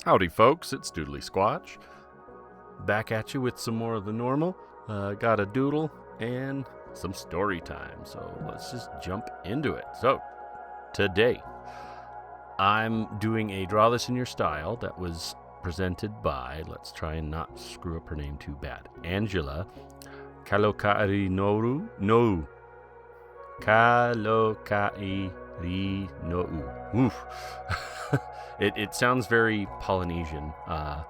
Howdy, folks. It's Doodly Squatch. Back at you with some more of the normal. Got a doodle and some story time. So let's just jump into it. So today, I'm doing a Draw This in Your Style that was presented by, let's try and not screw up her name too bad, Angela Kalokairinoru. No. Kalokairinoru. Oof. It sounds very Polynesian, so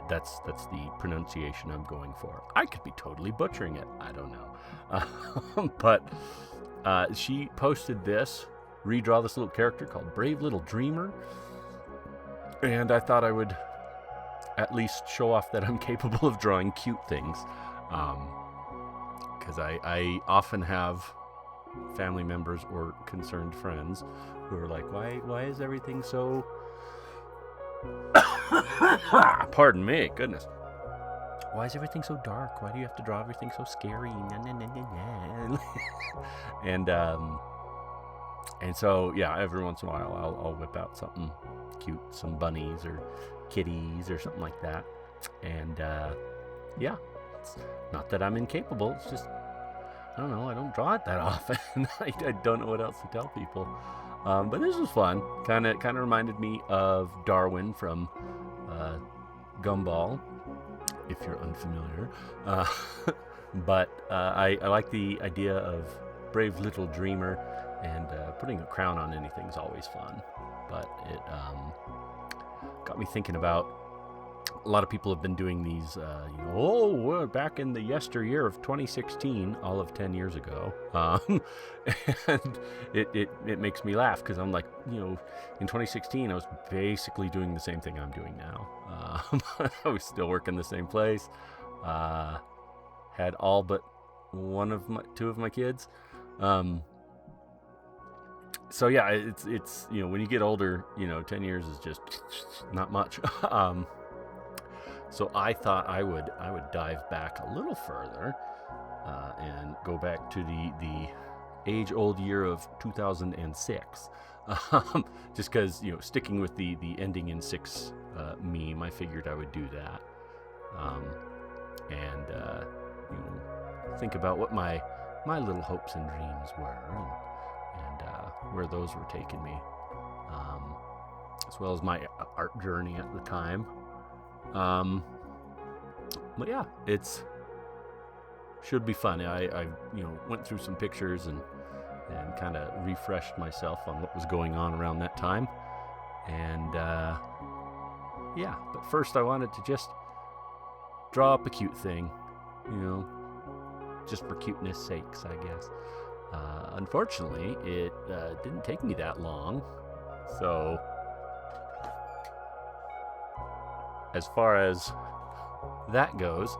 that's the pronunciation I'm going for. I could be totally butchering it. I don't know. But she posted this, redraw this little character called Brave Little Dreamer, and I thought I would at least show off that I'm capable of drawing cute things, because I often have family members or concerned friends who are like, why is everything so pardon me, goodness, why is everything so dark? Why do you have to draw everything so scary? And so yeah, every once in a while I'll whip out something cute, some bunnies or kitties or something like that. And yeah, it's not that I'm incapable, it's just I don't know, I don't draw it that often. I don't know what else to tell people. But this was fun. Kind of reminded me of Darwin from Gumball, if you're unfamiliar. But I like the idea of Brave Little Dreamer, and putting a crown on anything is always fun. But it got me thinking about, a lot of people have been doing these, we're back in the yesteryear of 2016, all of 10 years ago. And it makes me laugh, because I'm like, in 2016, I was basically doing the same thing I'm doing now. I was still working the same place. Had all but two of my kids. So yeah, it's when you get older, 10 years is just not much. So I thought I would dive back a little further and go back to the age-old year of 2006. Just because, sticking with the ending in 6 meme, I figured I would do that. And think about what my little hopes and dreams were, and where those were taking me, as well as my art journey at the time. But yeah, should be fun. I went through some pictures and kind of refreshed myself on what was going on around that time. And yeah, but first I wanted to just draw up a cute thing, just for cuteness sakes, I guess. Unfortunately, it didn't take me that long. So as far as that goes,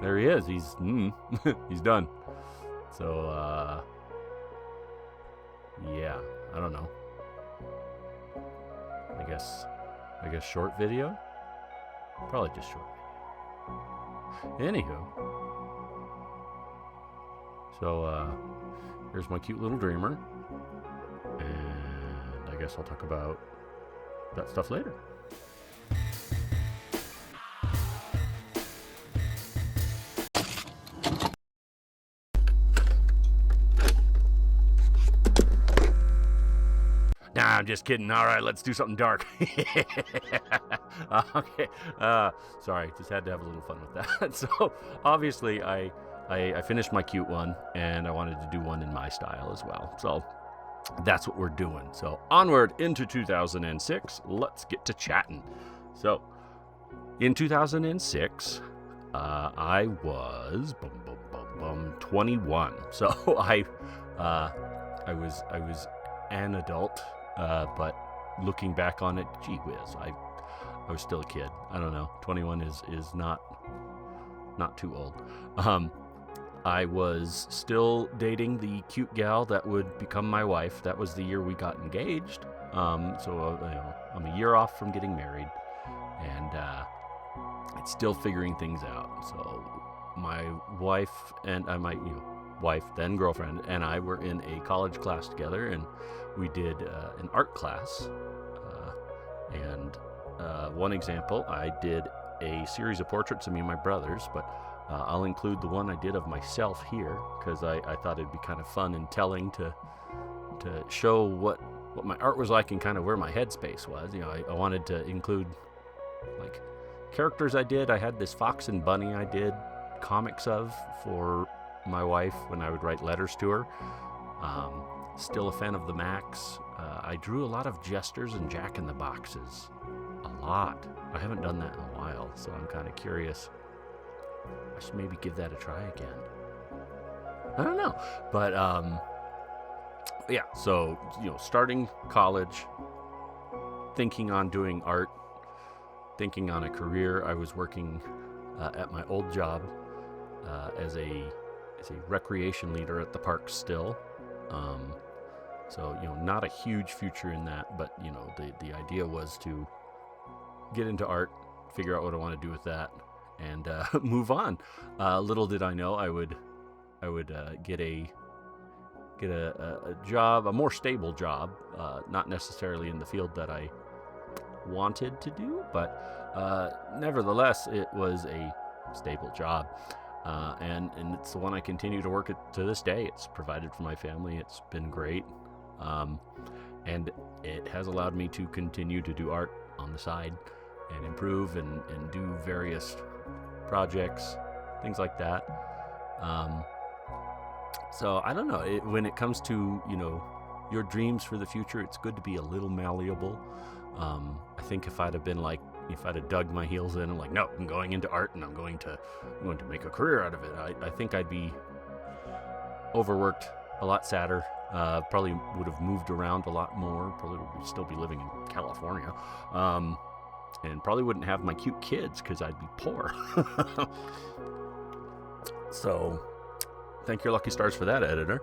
there he is. He's he's done. So yeah, I don't know. I guess short video. Probably just short video. Anywho, so here's my cute little dreamer, and I guess I'll talk about that stuff later. Nah, I'm just kidding. All right, let's do something dark. Okay. Sorry, just had to have a little fun with that. So obviously I finished my cute one, and I wanted to do one in my style as well. So that's what we're doing. So onward into 2006, let's get to chatting. So in 2006, I was 21. So I was an adult, but looking back on it, gee whiz, I was still a kid. I don't know. 21 is not too old. I was still dating the cute gal that would become my wife. That was the year we got engaged. So I'm a year off from getting married, and it's still figuring things out. So my wife and my wife, then girlfriend, and I were in a college class together, and we did an art class And one example, I did a series of portraits of me and my brothers, but I'll include the one I did of myself here because I thought it'd be kind of fun and telling to show what my art was like and kind of where my headspace was. I wanted to include like characters I did. I had this fox and bunny I did comics of for my wife when I would write letters to her. Still a fan of the Max. I drew a lot of jesters and jack-in-the-boxes. A lot. I haven't done that in a while, so I'm kind of curious. I should maybe give that a try again. I don't know. But, yeah, so, starting college, thinking on doing art, thinking on a career. I was working at my old job as a recreation leader at the park still. So, not a huge future in that, but, the idea was to get into art, figure out what I want to do with that, and move on. Little did I know I would get a job, a more stable job, not necessarily in the field that I wanted to do, but nevertheless, it was a stable job. And it's the one I continue to work at to this day. It's provided for my family. It's been great. And it has allowed me to continue to do art on the side and improve and do various projects, things like that. So I don't know, when it comes to, your dreams for the future, it's good to be a little malleable. I think if I'd have dug my heels in and no, I'm going into art and I'm going to make a career out of it, I think I'd be overworked, a lot sadder. Probably would have moved around a lot more. Probably would still be living in California. And probably wouldn't have my cute kids because I'd be poor. So, thank your lucky stars for that, editor.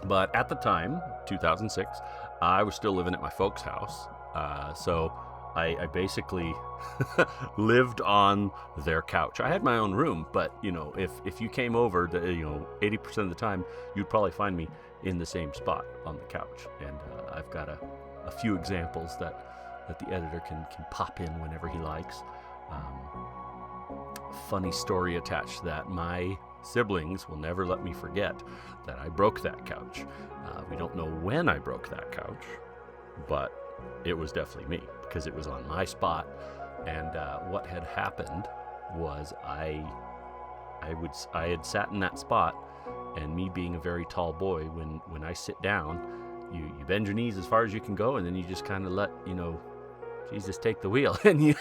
But at the time, 2006, I was still living at my folks' house. So I basically lived on their couch. I had my own room, but if you came over, 80% of the time, you'd probably find me in the same spot on the couch. And I've got a few examples that the editor can pop in whenever he likes. Funny story attached to that. My siblings will never let me forget that I broke that couch. We don't know when I broke that couch, but it was definitely me because it was on my spot. And what had happened was I had sat in that spot, and me being a very tall boy, when I sit down, you bend your knees as far as you can go, and then you just kind of let Jesus take the wheel, and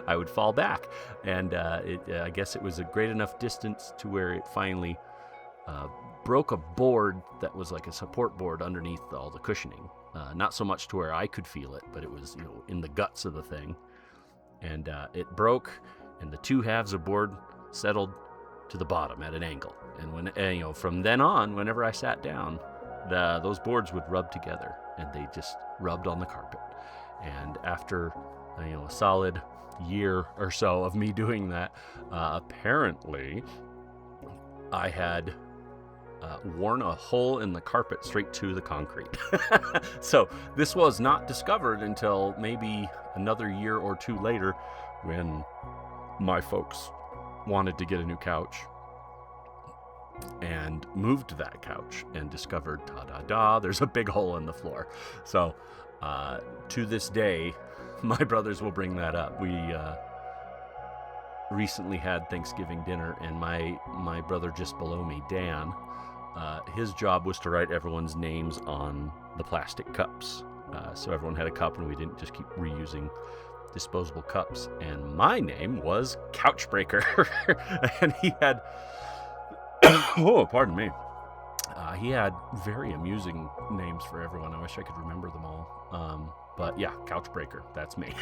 I would fall back. And I guess it was a great enough distance to where it finally broke a board that was like a support board underneath all the cushioning. Not so much to where I could feel it, but it was in the guts of the thing. And it broke, and the two halves of board settled to the bottom at an angle. And when from then on, whenever I sat down, those boards would rub together, and they just rubbed on the carpet. And after a solid year or so of me doing that, apparently I had worn a hole in the carpet straight to the concrete. So this was not discovered until maybe another year or two later, when my folks wanted to get a new couch and moved that couch and discovered, there's a big hole in the floor. So to this day, my brothers will bring that up. We recently had Thanksgiving dinner, and my brother just below me, Dan, his job was to write everyone's names on the plastic cups. So everyone had a cup, and we didn't just keep reusing disposable cups. And my name was Couchbreaker. And he had, oh, pardon me. He had very amusing names for everyone. I wish I could remember them all. But yeah, Couchbreaker, that's me.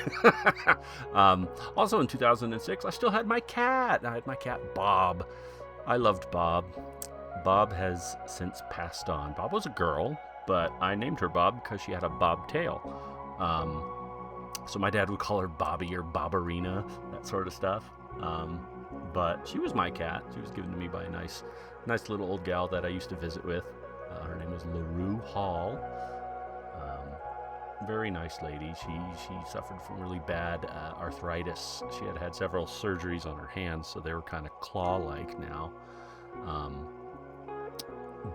Also in 2006, I still had my cat. I had my cat, Bob. I loved Bob. Bob has since passed on. Bob was a girl, but I named her Bob because she had a bob tail. So my dad would call her Bobby or Bobberina, that sort of stuff. But she was my cat. She was given to me by a nice little old gal that I used to visit with. Her name was LaRue Hall. very nice lady. She suffered from really bad arthritis. She had had several surgeries on her hands, so they were kind of claw-like now. Um,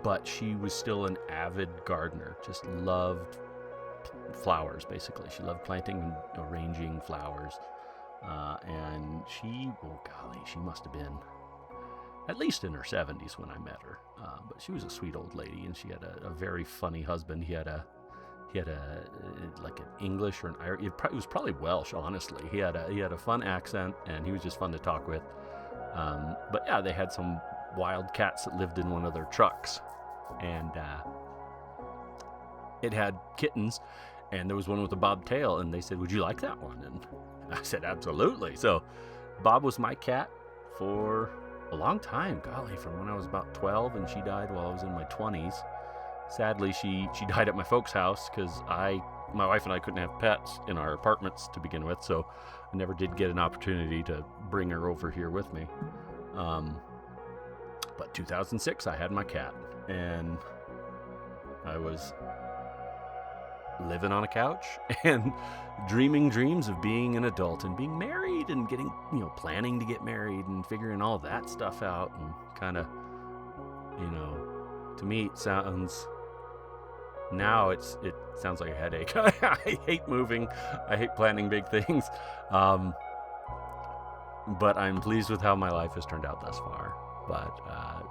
but she was still an avid gardener. Just loved flowers, basically. She loved planting and arranging flowers. And she, oh golly, she must have been at least in her 70s when I met her. But she was a sweet old lady, and she had a very funny husband. He had a like an English or an Irish. It was probably Welsh, honestly. He had a fun accent, and he was just fun to talk with. But yeah, they had some wild cats that lived in one of their trucks, and it had kittens, and there was one with a bobtail, and they said, "Would you like that one?" And I said, "Absolutely." So Bob was my cat for a long time, golly, from when I was about 12, and she died while I was in my 20s. Sadly, she died at my folks' house because my wife and I couldn't have pets in our apartments to begin with, so I never did get an opportunity to bring her over here with me. But 2006, I had my cat, and I was living on a couch and dreaming dreams of being an adult and being married and getting, planning to get married and figuring all that stuff out, and kind of, to me it sounds like a headache. I hate moving. I hate planning big things. But I'm pleased with how my life has turned out thus far. But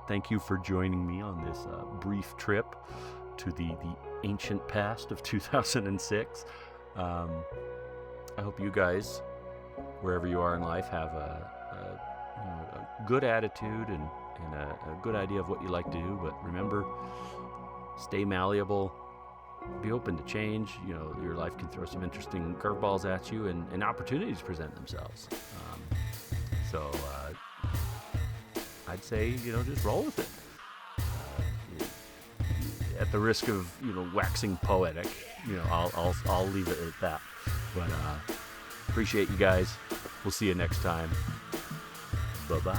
thank you for joining me on this brief trip to the ancient past of 2006. I hope you guys, wherever you are in life, have a good attitude and a good idea of what you like to do. But remember, stay malleable, be open to change. Your life can throw some interesting curveballs at you, and opportunities present themselves. So I'd say, just roll with it. At the risk of, waxing poetic, I'll leave it at that. But appreciate you guys. We'll see you next time. Bye-bye.